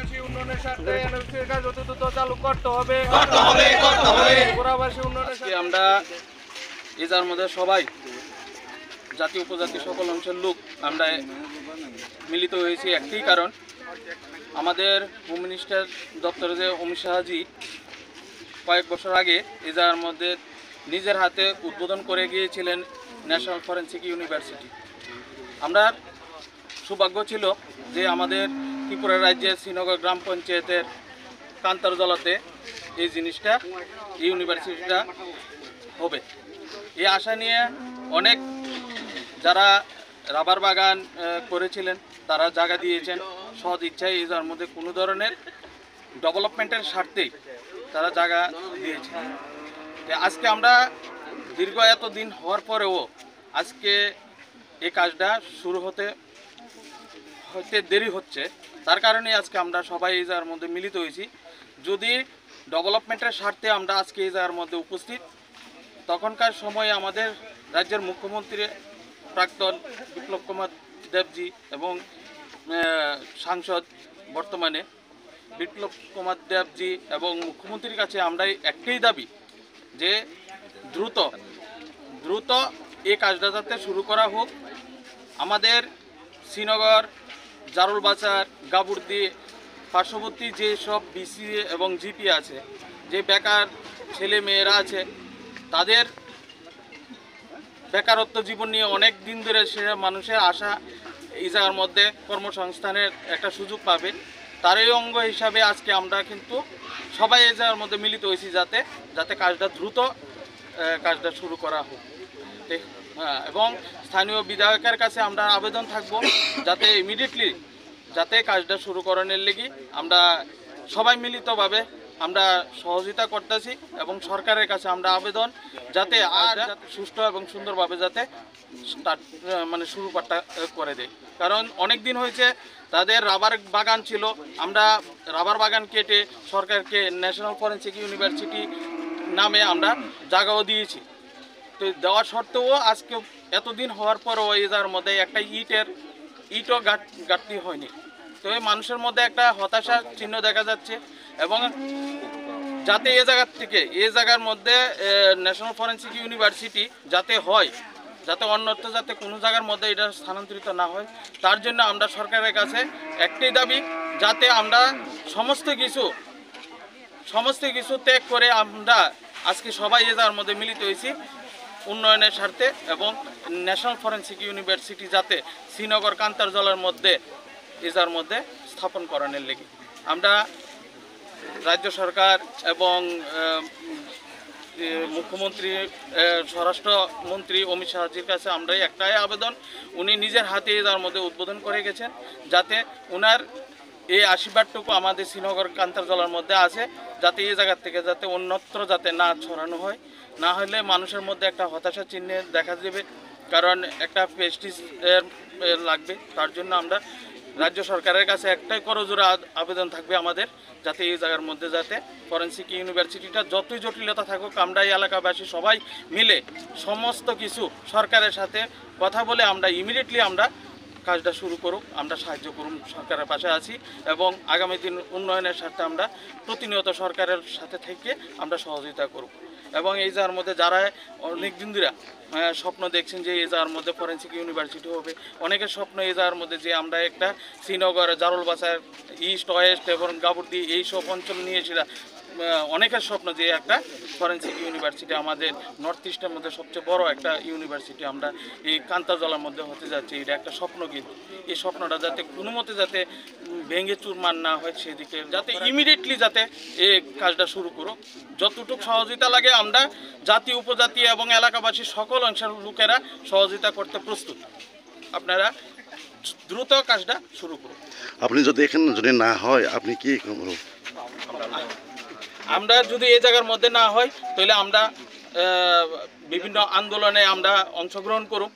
গোরাবাসী উন্নয়নের স্বার্থে এনএলসির কাজ অতি দ্রুত চালু করতে হবে। গোরাবাসী উন্নয়নের স্বার্থে আমরা এজার মধ্যে সবাই জাতি উপজাতি সকল অংশের লোক আমরা মিলিত হয়েছি একটাই কারণ, আমাদের হোম মিনিস্টার দপ্তরে যে অমিত শাহজি কয়েক বছর আগে এজার মধ্যে নিজের হাতে উদ্বোধন করে গিয়েছিলেন ন্যাশনাল ফরেন্সিক ইউনিভার্সিটি। আমরা সৌভাগ্য ছিল যে আমাদের ত্রিপুরা রাজ্যের শ্রীনগর গ্রাম পঞ্চায়েতের কান্তারজলাতে এই জিনিসটা ইউনিভার্সিটিটা হবে। এই আশা নিয়ে অনেক যারা রাবার বাগান করেছিলেন তারা জায়গা দিয়েছেন সৎ ইচ্ছায়, এই যার মধ্যে কোনো ধরনের ডেভেলপমেন্টের স্বার্থেই তারা জায়গা দিয়েছেন। আজকে আমরা দীর্ঘ এত দিন হওয়ার পরেও আজকে এই কাজটা শুরু হতে দেরি হচ্ছে, তার কারণে আজকে আমরা সবাই এই জায়গার মধ্যে মিলিত হয়েছি। যদি ডেভেলপমেন্টের স্বার্থে আমরা আজকে এই জায়গার মধ্যে উপস্থিত, তখনকার সময়ে আমাদের রাজ্যের মুখ্যমন্ত্রী প্রাক্তন বিপ্লব কুমার দেবজি এবং সাংসদ বর্তমানে বিপ্লব কুমার দেবজি এবং মুখ্যমন্ত্রীর কাছে আমরা একটাই দাবি যে দ্রুত এই কাজটা যাতে শুরু করা হোক। আমাদের শ্রীনগর, জারুলবাজার, গাবুর্দি পার্শ্ববর্তী যেসব বিসি এবং জিপি আছে, যে বেকার ছেলে মেয়েরা আছে, তাদের বেকারত্ব জীবন নিয়ে অনেক দিন ধরে সে মানুষের আশা এই জায়গার মধ্যে কর্মসংস্থানের একটা সুযোগ পাবে। তারই অঙ্গ হিসাবে আজকে আমরা কিন্তু সবাই এই জায়গার মধ্যে মিলিত হয়েছি যাতে কাজটা দ্রুত কাজটা শুরু করা হোক। এবং স্থানীয় বিধায়কের কাছে আমরা আবেদন থাকবো যাতে ইমিডিয়েটলি যাতে কাজটা শুরু করানোর লেগে আমরা সবাই মিলিতভাবে আমরা সহযোগিতা করতেছি এবং সরকারের কাছে আমরা আবেদন যাতে আর সুষ্ঠু এবং সুন্দরভাবে যাতে শুরু করে দেয়। কারণ অনেক দিন হয়েছে তাদের রাবার বাগান ছিল, আমরা রাবার বাগান কেটে সরকারকে ন্যাশনাল ফরেন্সিক ইউনিভার্সিটি নামে আমরা জায়গাও দিয়েছি। তো দেওয়ার সত্ত্বেও আজকে এতদিন হওয়ার পরও এই জায়গার মধ্যে একটা ইটও ঘাটতি হয়নি। তো এই মানুষের মধ্যে একটা হতাশার চিহ্ন দেখা যাচ্ছে এবং যাতে এই জায়গার মধ্যে ন্যাশনাল ফরেন্সিক ইউনিভার্সিটি যাতে হয়, যাতে অন্যত্র যাতে কোনো জায়গার মধ্যে এটা স্থানান্তরিত না হয়, তার জন্য আমরা সরকারের কাছে একটাই দাবি যাতে আমরা সমস্ত কিছু ত্যাগ করে আমরা আজকে সবাই এই জায়গার মধ্যে মিলিত হয়েছি উন্নয়নের স্বার্থে এবং ন্যাশনাল ফরেন্সিক ইউনিভার্সিটি যাতে শ্রীনগর কান্তারজলার মধ্যে এজার মধ্যে স্থাপন করানোর লেগে আমরা রাজ্য সরকার এবং মুখ্যমন্ত্রী স্বরাষ্ট্রমন্ত্রী অমিত শাহজির কাছে আমরা একটাই আবেদন, উনি নিজের হাতে এজার মধ্যে উদ্বোধন করে গেছেন, যাতে ওনার এই আশীর্বাদটুকু আমাদের শ্রীনগর কান্তারজলার মধ্যে আছে, যাতে এই জায়গার থেকে যাতে অন্যত্র যাতে না ছড়ানো হয়। না হলে মানুষের মধ্যে একটা হতাশা চিহ্ন দেখা দেবে, কারণ একটা প্রেস্টিজ লাগবে। তার জন্য আমরা রাজ্য সরকারের কাছে একটাই করজোড়ে আবেদন থাকবে আমাদের, যাতে এই জায়গার মধ্যে যাতে ফরেন্সিক ইউনিভার্সিটিটা যতই জটিলতা থাকুক আমরা এই এলাকাবাসী সবাই মিলে সমস্ত কিছু সরকারের সাথে কথা বলে আমরা ইমিডিয়েটলি আমরা কাজটা শুরু করুক, আমরা সাহায্য করুন, সরকারের পাশে আছি এবং আগামী দিন উন্নয়নের স্বার্থে আমরা প্রতিনিয়ত সরকারের সাথে থেকে আমরা সহযোগিতা করব। এবং এই জায়গার মধ্যে যারা অনেক দিন ধরে স্বপ্ন দেখছেন যে এই জায়গার মধ্যে ফরেন্সিক ইউনিভার্সিটি হবে, অনেকের স্বপ্ন এই জায়গার মধ্যে যে আমরা একটা শ্রীনগর, জারুলবাজার, ইস্ট ওয়েস্ট এবং গাবুর্দি এইসব অঞ্চল নিয়েছিলাম, অনেকের স্বপ্ন যে একটা ফরেন্সিক ইউনিভার্সিটি আমাদের নর্থ ইস্টের মধ্যে সবচেয়ে বড় একটা ইউনিভার্সিটি আমরা এই কান্তারজলার মধ্যে হতে যাচ্ছে, এটা একটা স্বপ্ন। কিন্তু এই স্বপ্নটা যাতে কোনো মতে যাতে ভেঙে চুরমার না হয়, সেদিকে যাতে ইমিডিয়েটলি যাতে এই কাজটা শুরু করুক। যতটুকু সহযোগিতা লাগে আমরা জাতি উপজাতি এবং এলাকাবাসী সকল অংশের লোকেরা সহযোগিতা করতে প্রস্তুত, আপনারা দ্রুত কাজটা শুরু করুন। আপনি যদি এখানে যদি না হয় আপনি কি আমরা যদি এই জায়গার মধ্যে না হয় তাহলে আমরা বিভিন্ন আন্দোলনে আমরা অংশগ্রহণ করব।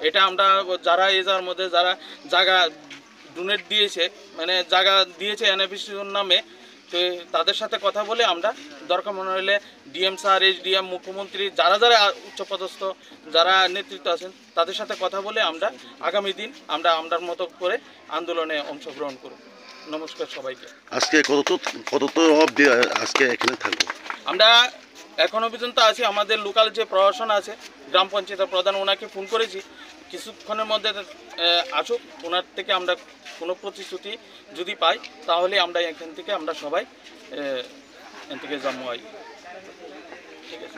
এটা আমরা যারা এই জায়গার মধ্যে যারা জায়গা ডোনেট দিয়েছে, মানে জায়গা দিয়েছে এনএফিসির নামে, তো তাদের সাথে কথা বলে আমরা দরকার মনে হলে ডিএম স্যার, এসডিএম, মুখ্যমন্ত্রী, যারা যারা উচ্চপদস্থ যারা নেতৃত্ব আছেন তাদের সাথে কথা বলে আমরা আগামী দিন আমরা মতো করে আন্দোলনে অংশগ্রহণ করব। নমস্কার সবাইকে। আজকে কত অবধি আজকে এখানে থাকবো? আমরা এখনো পর্যন্ত আছি, আমাদের লোকাল যে প্রশাসন আছে, গ্রাম পঞ্চায়েতের প্রধান, ওনাকে ফোন করেছি, কিছুক্ষণের মধ্যে আসুক। ওনার থেকে আমরা কোনো প্রতিশ্রুতি যদি পাই তাহলে আমরা এখান থেকে আমরা সবাই এখান থেকে জন্ম হয়। ঠিক আছে।